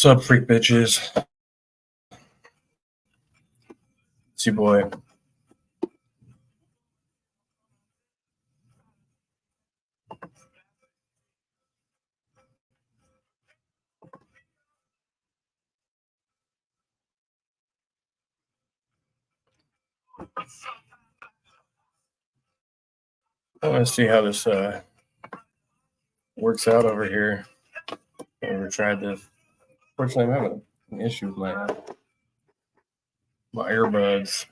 Sup, freak bitches? It's your boy. I want to see how this works out over here. I never tried this. Fortunately, I'm having an issue with my earbuds.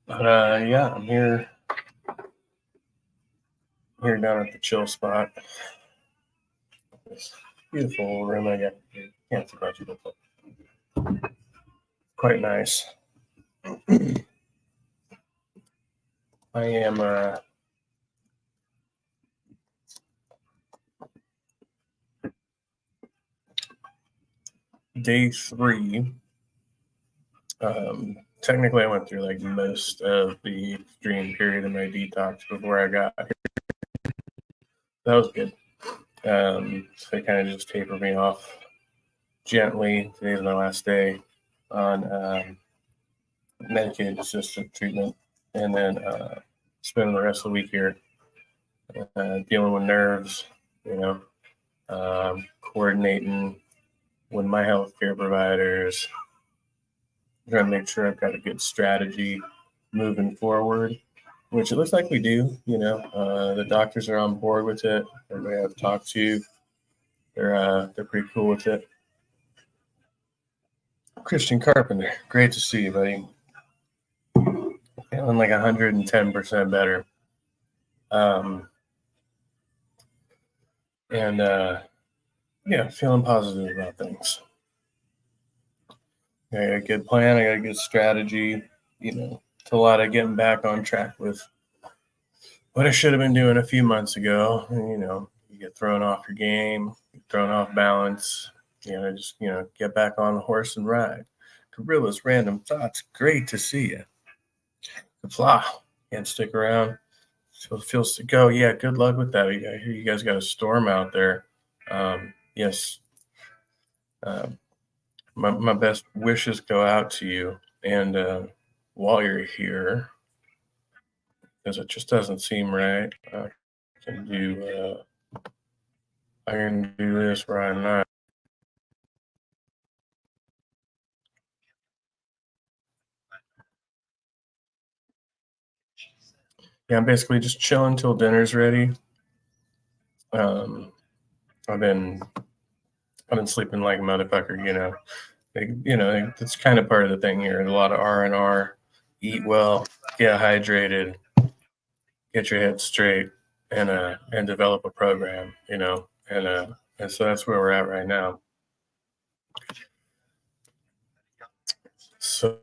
But yeah, I'm here down at the chill spot. This beautiful room I got. Can't see much of it. Quite nice. I am day 3. Technically, I went through like most of the extreme period of my detox before I got here. That was good. So it kind of just tapered me off gently. Today's my last day on medicated assisted treatment, and then spending the rest of the week here dealing with nerves, coordinating with my healthcare providers, trying to make sure I've got a good strategy moving forward, which it looks like we do. The doctors are on board with it. Everybody I've talked to, they're pretty cool with it. Christian Carpenter, great to see you, buddy. Feeling like 110% better. Yeah, feeling positive about things. I got a good plan. I got a good strategy. It's a lot of getting back on track with what I should have been doing a few months ago. You get thrown off your game, thrown off balance. Just get back on the horse and ride. Gorilla's Random Thoughts, great to see you. Fly, can't stick around. So it feels to go. Yeah, good luck with that. I hear you guys got a storm out there. Yes. My best wishes go out to you. And while you're here, because it just doesn't seem right, I can do this right now. Yeah, I'm basically just chilling till dinner's ready. I've been sleeping like a motherfucker. It's kind of part of the thing here. A lot of R&R, eat well, get hydrated, get your head straight, and develop a program. And so that's where we're at right now. So,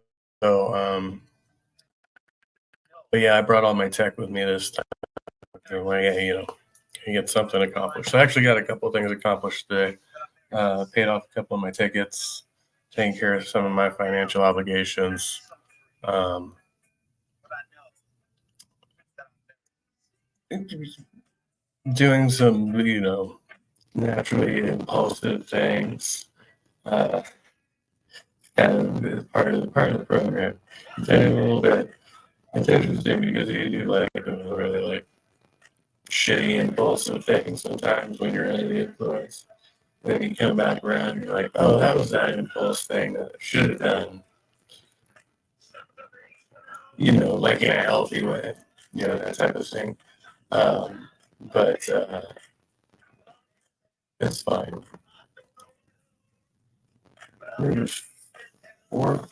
but yeah, I brought all my tech with me this time. Get something accomplished. So I actually got a couple of things accomplished today. Paid off a couple of my tickets, taking care of some of my financial obligations. Doing some, naturally impulsive things. Kind of part of the program. It's a little bit. It's interesting because you do like really like shitty impulsive things sometimes when you're under the influence. Then you come back around, and you're like, oh, that was that impulse thing that I should have done. Like in a healthy way, that type of thing. But it's fine. There's 4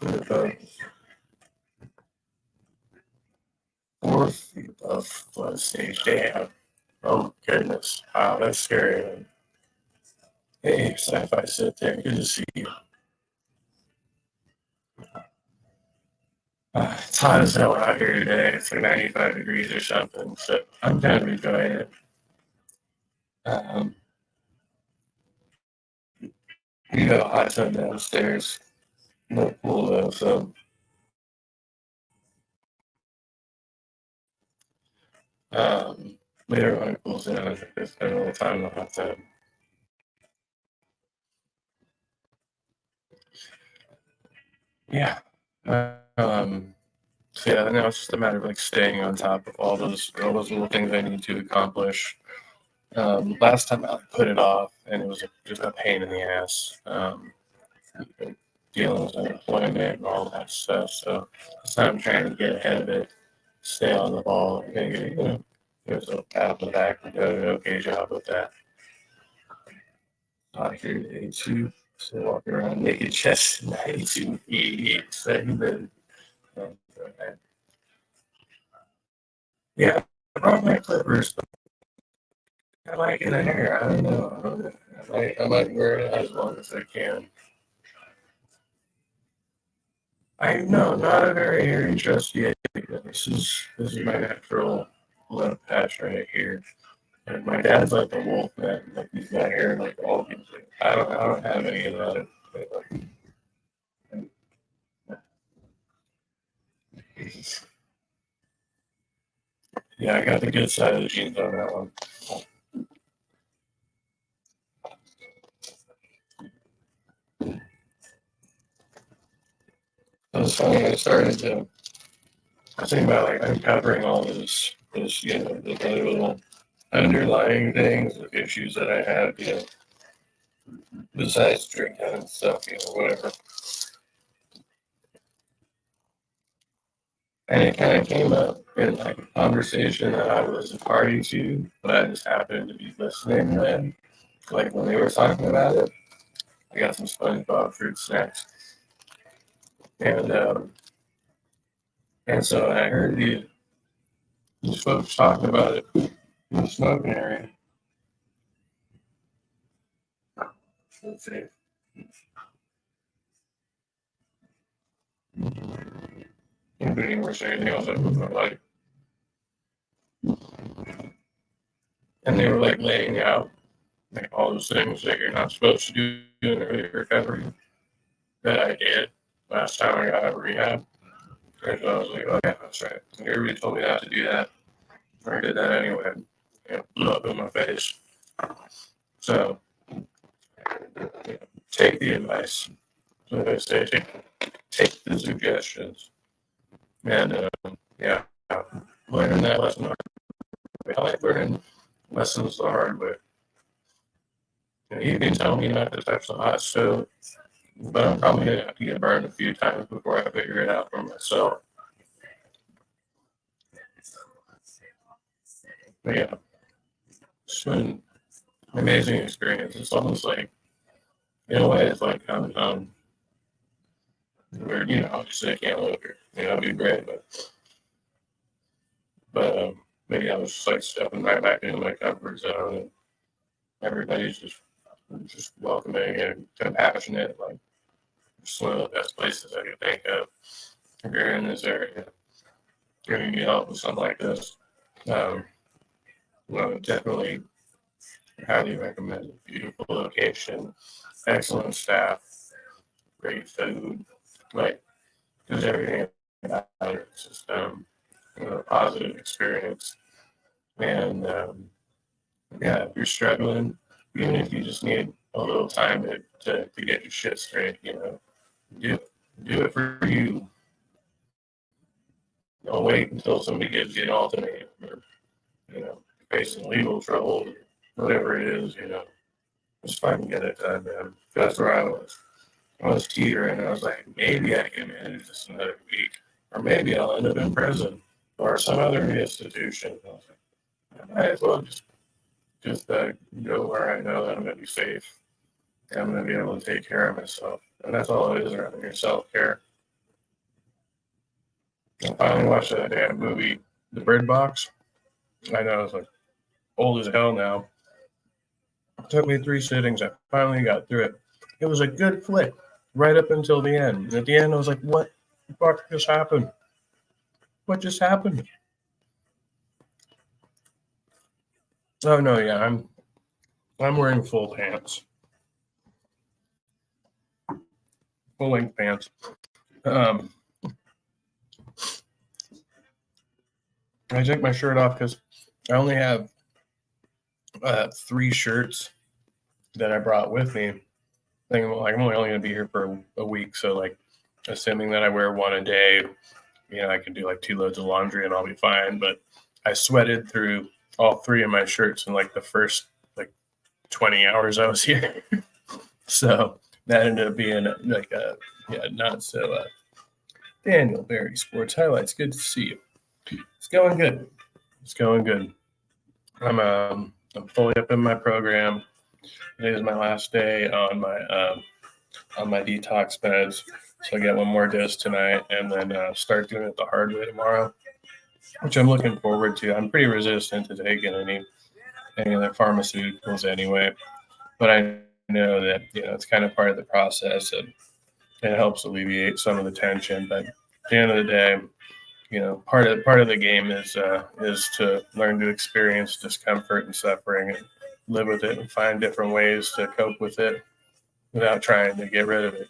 feet of stage. Damn. Oh, goodness. Wow, that's scary. Hey, Sci-Fi, sit there. Good to see you. It's hot as hell out here today. It's like 95 degrees or something. So I'm kind of enjoying it. You got a hot tub downstairs. No pool though, so later on it cools down. I think they spend a little time in the hot tub. Yeah. So yeah, now it's just a matter of like staying on top of all those little things I need to accomplish. Last time I put it off, and it was just a pain in the ass. Dealing with unemployment and all that stuff. So this time I'm trying to get ahead of it, stay on the ball, maybe there's a pat on the back and do an okay job with that. Here today too. So walking around naked chest tonight to be excited. Yeah, I brought my clippers. I like it in hair. I don't know. I might wear it as long as I can. I know, not a very hairy just yet. This is my natural left patch right here. And my dad's like a wolf man. Like he's got hair like all these things. I don't have any of that. But, yeah, I got the good side of the genes on that one. So it's funny. I was thinking about like uncovering all this, the other little underlying things, the issues that I have, besides drinking and stuff, whatever. And it kind of came up in like a conversation that I was a party to, but I just happened to be listening. And like when they were talking about it, I got some SpongeBob fruit snacks, and so I heard these folks talking about it in the smoking area. Let's see. Including or anything else I put in my life. And they were like laying out like all those things that you're not supposed to do in early recovery that I did last time I got out of rehab. And so I was like, okay, that's right. And everybody told me not to do that. I did that anyway. It blew up in my face. So take the advice. So they say take the suggestions. And yeah, learning that lesson. I like learning lessons the hard way. You can tell me not to touch the hot stove, but I'm probably gonna have to get burned a few times before I figure it out for myself. But yeah, it's been an amazing experience. It's almost like, in a way, it's like where obviously I can't live here. It'd be great, but maybe I was just like stepping right back into my comfort zone, and everybody's just welcoming and compassionate. Like it's one of the best places I could think of. If you're in this area, giving you help with something like this, um, definitely highly recommend it. Beautiful location, excellent staff, great food, like there's everything about it. It's just a positive experience. And yeah, if you're struggling, even if you just need a little time to get your shit straight, do do it for you. Don't wait until somebody gives you an ultimatum or facing legal trouble, whatever it is, just fucking get it done, man. That's where I was. I was teetering. I was like, maybe I can manage this another week, or maybe I'll end up in prison or some other institution. I was like, I might as well just go where I know that I'm going to be safe. And I'm going to be able to take care of myself. And that's all it is around here, self-care. I finally watched that damn movie, The Bird Box. I know it's like old as hell now. It took me 3 sittings. I finally got through it. It was a good flick right up until the end. And at the end, I was like, what the fuck just happened? What just happened? Oh no, yeah, I'm wearing full pants. Full length pants. I take my shirt off because I only have 3 shirts that I brought with me. I'm only going to be here for a week, so like, assuming that I wear one a day, I can do like 2 loads of laundry and I'll be fine. But I sweated through all 3 of my shirts in like the first like 20 hours I was here. So that ended up being like not so. Daniel Barry Sports Highlights. Good to see you. It's going good. It's going good. I'm fully up in my program. Today is my last day on my detox meds, so I get one more dose tonight, and then start doing it the hard way tomorrow, which I'm looking forward to. I'm pretty resistant to taking any of the pharmaceuticals anyway, but I know that it's kind of part of the process, and it helps alleviate some of the tension. But at the end of the day, part of the game is to learn to experience discomfort and suffering and live with it and find different ways to cope with it without trying to get rid of it.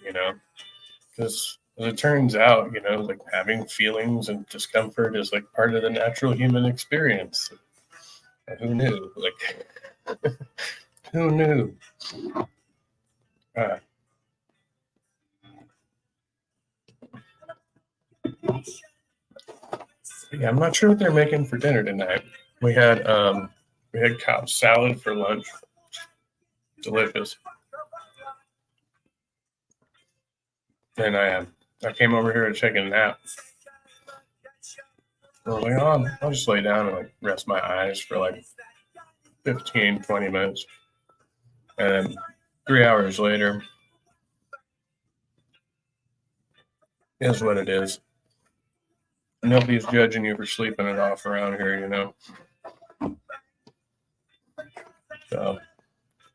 Because as it turns out, like having feelings and discomfort is like part of the natural human experience. Who knew? Like, who knew? Uh, yeah, I'm not sure what they're making for dinner tonight. We had Cobb salad for lunch. Delicious. And I came over here to take a nap. I was like, oh, I'll just lay down and like rest my eyes for like 15, 20 minutes. And then 3 hours later, is what it is. Nobody's judging you for sleeping it off around here, So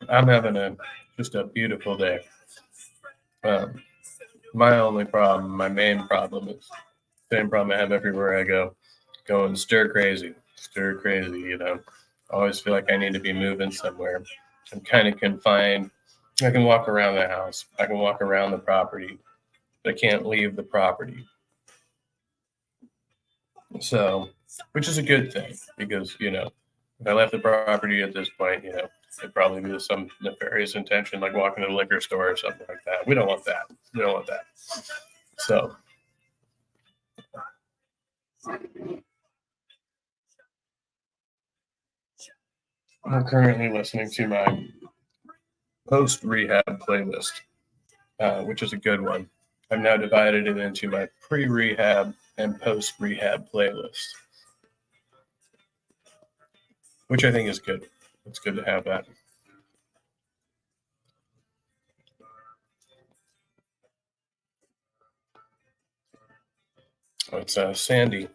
I'm having just a beautiful day. My only problem, my main problem is the same problem I have everywhere I go, going stir crazy. I always feel like I need to be moving somewhere. I'm kind of confined. I can walk around the house. I can walk around the property. But I can't leave the property. So, which is a good thing because, if I left the property at this point, it'd probably be some nefarious intention, like walking to the liquor store or something like that. We don't want that. So, I'm currently listening to my post-rehab playlist, which is a good one. I've now divided it into my pre-rehab and post-rehab playlist, which I think is good. It's good to have that. Oh, it's Sandy.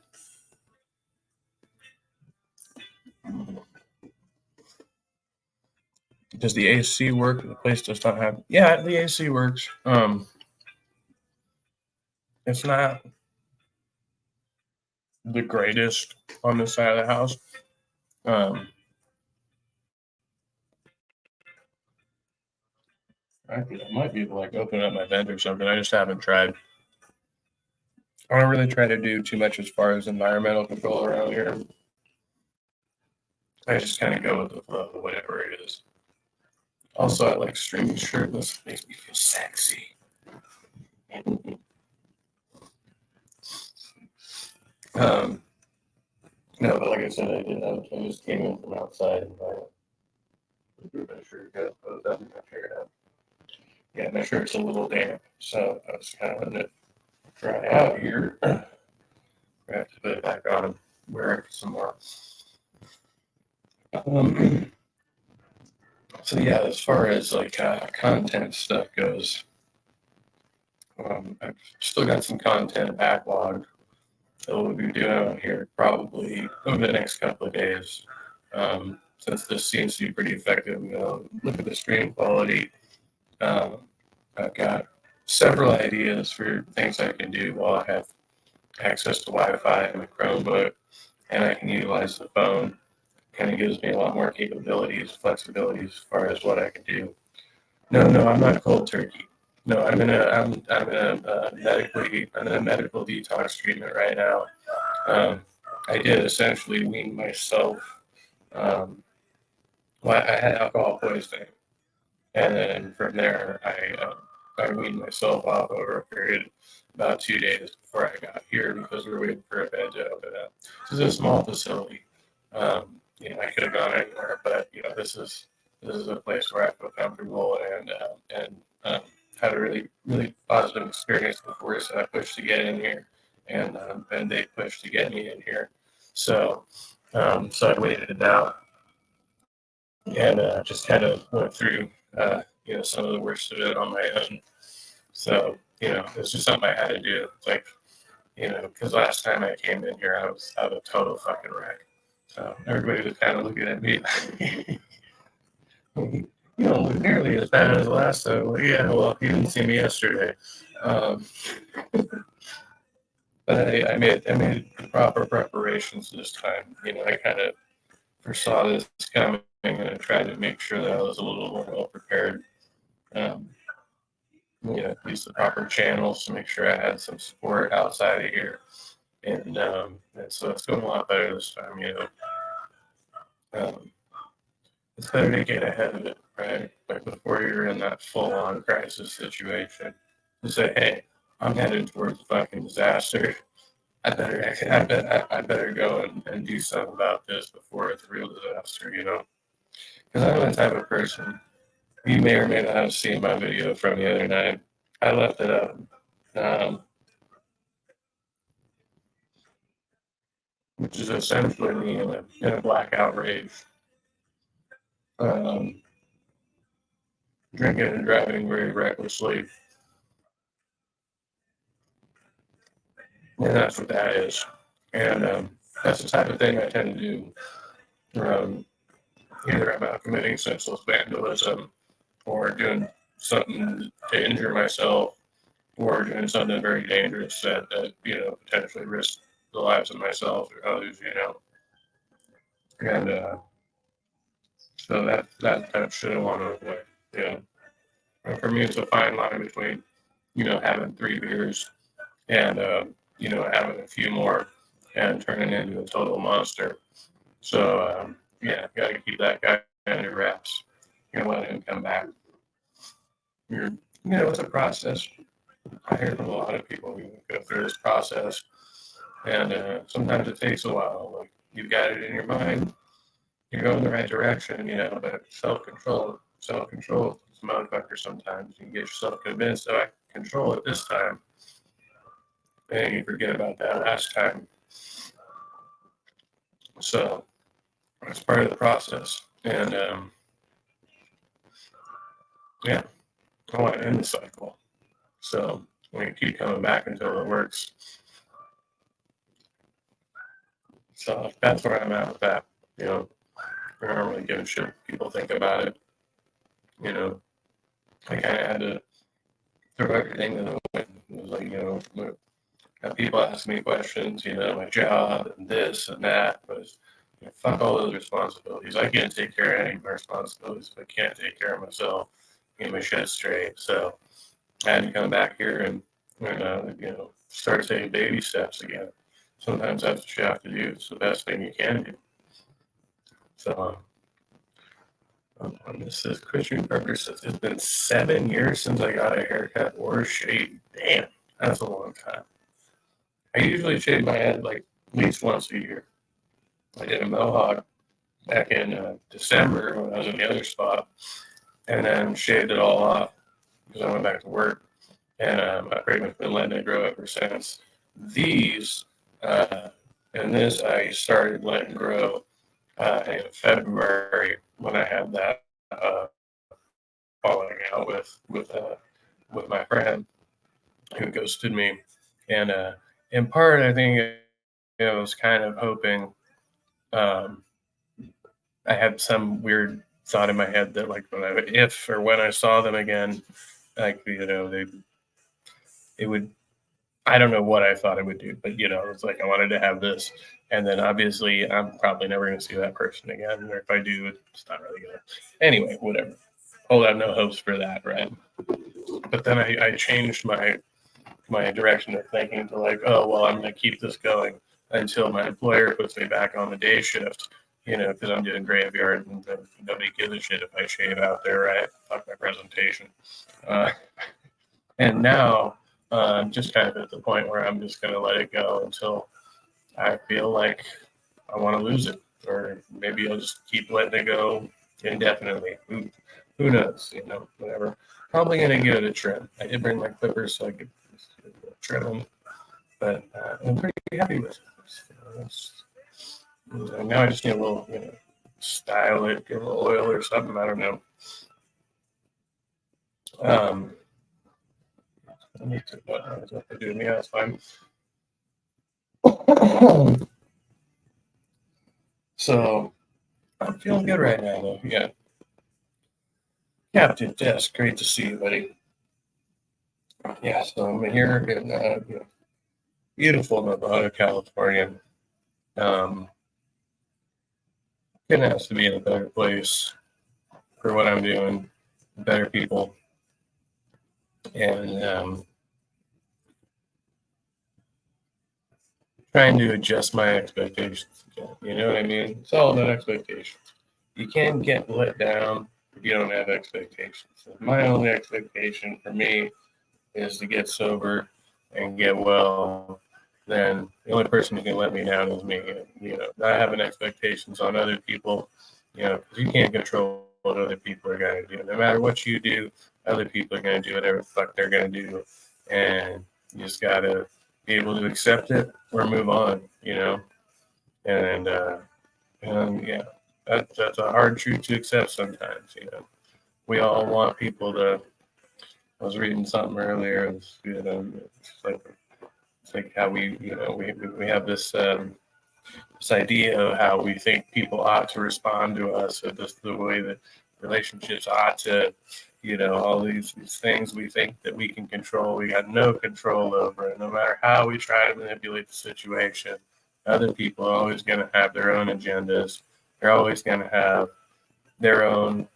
Does the AC work? The place does not have. Yeah, the AC works. It's not the greatest on this side of the house. I might be able to like open up my vent or something. I just haven't tried. I don't really try to do too much as far as environmental control around here. I just kind of go with the flow, whatever it is. Also, I like streaming shirtless. It makes me feel sexy. No, but like I said, I just came in from outside and my shirt got closed up and I figured out. Yeah, my shirt's a little damp, so I was kind of letting it dry out here. I have to put it back on and wear it some more. So yeah, as far as like content stuff goes, I've still got some content backlogged that we'll be doing on here probably over the next couple of days. Since this seems to be pretty effective, look at the stream quality. I've got several ideas for things I can do while I have access to Wi-Fi and a Chromebook, and I can utilize the phone. Kind of gives me a lot more capabilities, flexibility as far as what I can do. No, I'm not cold turkey. No, I'm in a medical detox treatment right now. I did essentially wean myself. I had alcohol poisoning, And then from there, I weaned myself off over a period of about 2 days before I got here because we were waiting for a bed to open up. This is a small facility. I could have gone anywhere, but this is a place where I feel comfortable and had a really really positive experience before, so I pushed to get in here, and they pushed to get me in here. So so I waited it out and just kind of went through some of the worst of it on my own. So it's just something I had to do. It's like because last time I came in here, I was a total fucking wreck. So everybody was kind of looking at me. You don't look nearly as bad as last time. Like, yeah, well, you didn't see me yesterday. Um, but I made the proper preparations this time. I kind of foresaw this coming, and I tried to make sure that I was a little more well prepared. Um, use the proper channels to make sure I had some support outside of here, and so it's going a lot better this time. Um, it's better to get ahead of it, right? Like before you're in that full-on crisis situation, to say, "Hey, I'm headed towards a fucking disaster. I better go and do something about this before it's a real disaster." Because I'm the type of person. You may or may not have seen my video from the other night. I left it up, um, which is essentially me in a blackout rage, um, drinking and driving very recklessly, and that's what that is. And that's the type of thing I tend to do. Um, Either I'm out committing senseless vandalism, or doing something to injure myself, or doing something very dangerous that potentially risks the lives of myself or others. And so that shit I want to avoid. And for me, it's a fine line between having 3 beers and having a few more and turning into a total monster. So got to keep that guy under wraps. Let him come back. It's a process. I hear from a lot of people who go through this process, and sometimes it takes a while. Like you've got it in your mind, you're going the right direction, but self-control is a motherfucker sometimes. You can get yourself convinced that I can control it this time, and you forget about that last time. So it's part of the process. And I want to end the cycle. So we can keep coming back until it works. So that's where I'm at with that. I don't really give a shit what people think about it. I kind of had to throw everything in the wind. It was like, have people ask me questions, my job and this and that, but fuck all those responsibilities. I can't take care of any of my responsibilities if I can't take care of myself, get my shit straight. So I had to come back here and start taking baby steps again. Sometimes that's what you have to do. It's the best thing you can do. So this is Christian Parker says it's been 7 years since I got a haircut or a shave. Damn, that's a long time. I usually shave my head like at least once a year. I did a mohawk back in December when I was in the other spot, and then shaved it all off because I went back to work, and I've pretty much been letting it grow ever since. These and this I started letting grow in February when I had that falling out with my friend who ghosted me, and in part I think I was kind of hoping. I had some weird thought in my head that like when I saw them again, like it would. I don't know what I thought it would do, but it's like I wanted to have this, and then obviously I'm probably never going to see that person again, or if I do, it's not really gonna. Anyway, whatever. Hold out no hopes for that, right? But then I changed my direction of thinking to like, oh well, I'm going to keep this going until my employer puts me back on the day shift, because I'm doing graveyard and nobody gives a shit if I shave out there, right? Fuck my presentation. Uh, and now I'm just kind of at the point where I'm just going to let it go until I feel like I want to lose it, or maybe I'll just keep letting it go indefinitely. Who knows? Whatever. Probably going to give it a trim. I did bring my clippers so I could trim them, but I'm pretty happy with it. Now I just need a little, style it, get a little oil or something. I don't know. I need to, what to do? Yeah, that's fine. So I'm feeling good right now, though. Yeah. Captain Tess, great to see you, buddy. Yeah, so I'm here in beautiful Nevada, California. Couldn't ask to be in a better place for what I'm doing, better people, and trying to adjust my expectations. You know what I mean? It's all about expectations. You can't get let down if you don't have expectations. My only expectation for me is to get sober and get well. Then the only person who can let me down is me. Not having expectations on other people, because you can't control what other people are going to do. No matter what you do, other people are going to do whatever the fuck they're going to do. And you just got to be able to accept it or move on, And yeah, that's a hard truth to accept sometimes, We all want people to. I was reading something earlier. It's like how we have this idea of how we think people ought to respond to us, or just the way that relationships ought to, all these things we think that we can control. We got no control over it. No matter how we try to manipulate the situation, other people are always going to have their own agendas. They're always going to have their own,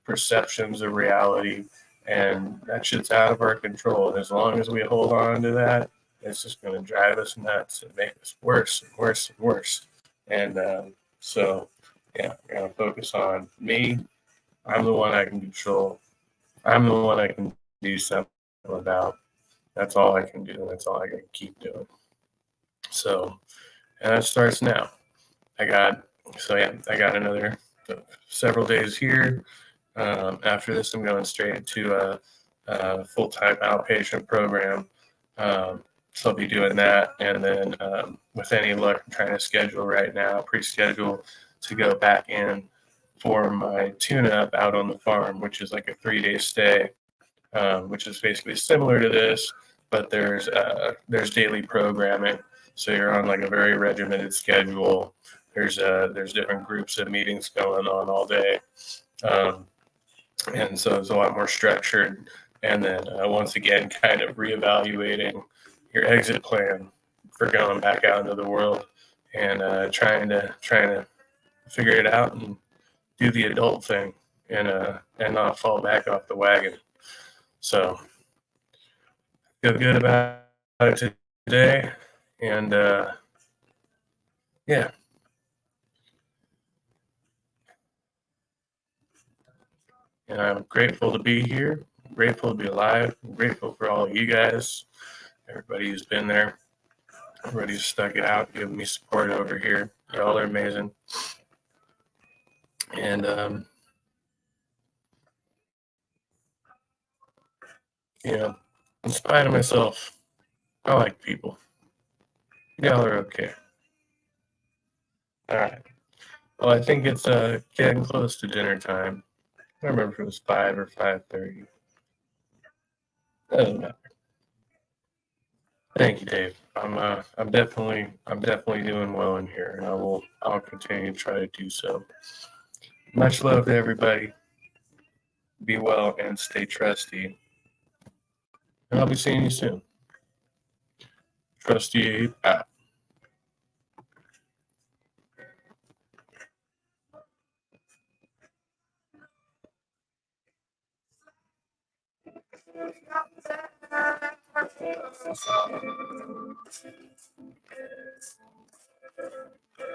perceptions of reality, and that shit's out of our control. And as long as we hold on to that, it's just going to drive us nuts and make us worse and worse and worse. And so, yeah, we're going to focus on me. I'm the one I can control. I'm the one I can do something about. That's all I can do. That's all I can keep doing. So, and that starts now. I got another several days here. After this, I'm going straight into a full-time outpatient program. So I'll be doing that. And then with any luck, I'm trying to schedule right now, pre-schedule to go back in for my tune-up out on the farm, which is like a 3-day stay, which is basically similar to this, but there's daily programming. So you're on like a very regimented schedule. There's different groups of meetings going on all day. And so it's a lot more structured. And then once again, kind of reevaluating your exit plan for going back out into the world and trying to figure it out and do the adult thing and not fall back off the wagon. So feel good about it today, and yeah. And I'm grateful to be here. I'm grateful to be alive. I'm grateful for all of you guys, everybody who's been there, everybody who's stuck it out, giving me support over here. Y'all are amazing. And in spite of myself, I like people. Y'all are okay. All right. Well, I think it's getting close to dinner time. I don't remember if it was 5 or 5:30. Doesn't matter. Thank you, Dave. I'm definitely doing well in here, and I'll continue to try to do so. Much love to everybody. Be well and stay trusty. And I'll be seeing you soon. Trusty out.